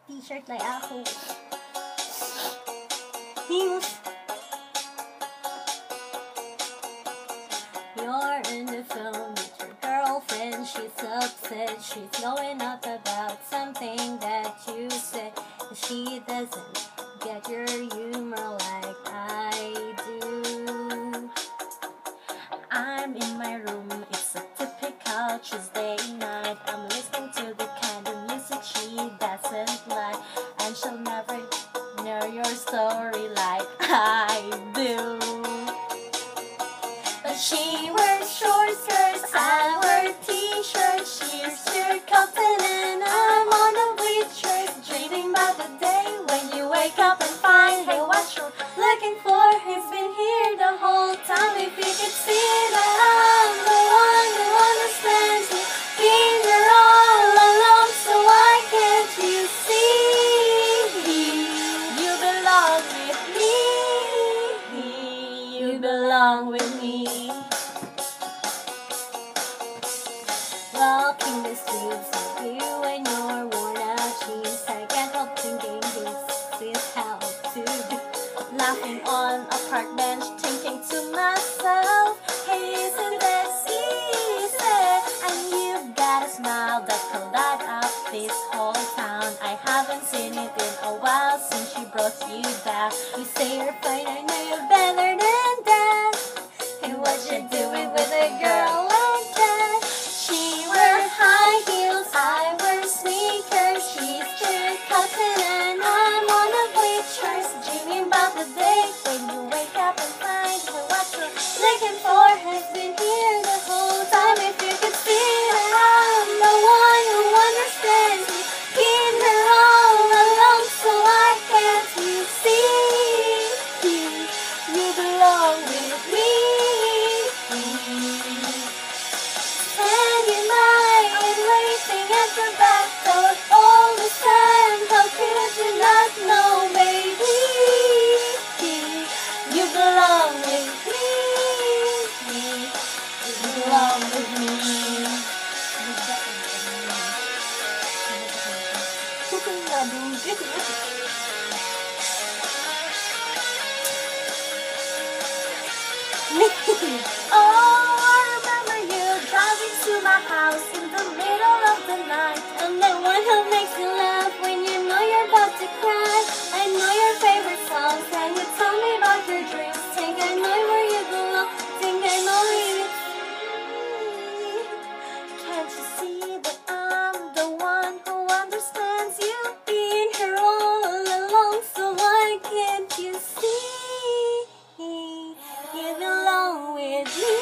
t-shirt like ako. Heels. You're in the phone with your girlfriend. She's upset. She's blowing up about something that you said. She doesn't get your humor like I do. I'm in my room. It's a typical Tuesday night. I'm listening to the kind of music she doesn't like, and she'll never know your story like I do. But she wears short skirts, I wear t-shirts. She's your captain and I'm on a bleachers, dreaming about the day when you wake up and find, hey, what you're looking for has been here the whole time. If you could see that I'm the one who understands you, been here all along, so why can't you see? You belong with me. You belong with me. Walking the streets with you when you're worn out jeans, I can't help thinking this is how to be. Laughing on a park bench, thinking to myself, hey, isn't this easy? And you've got a smile that can light up this whole town. I haven't seen it in a while since she brought you down. You say you're fine, I know you're better than that. Hey, what you doing with a girl like that? She wears high heels, I wear sneakers. She's your cousin and I'm on the bleachers, dreaming about the day when you wake up and find her. What you're looking for has been here the whole time. If you could see that I'm the one who understands you, been here all along, so why can't you see? You belong with me. And you might be waiting at the back door all the time. How could you not know, baby? You belong with me. You belong with me. Oh, I remember you driving to my house in the middle of the night. I'm the one who makes you laugh when you know you're about to cry. I know your favorite songs and you tell me about your dreams. Think I know where you belong. Think I know you. Can't you see that I'm the one who understands you? Been here all along, so why can't you see? You belong with me.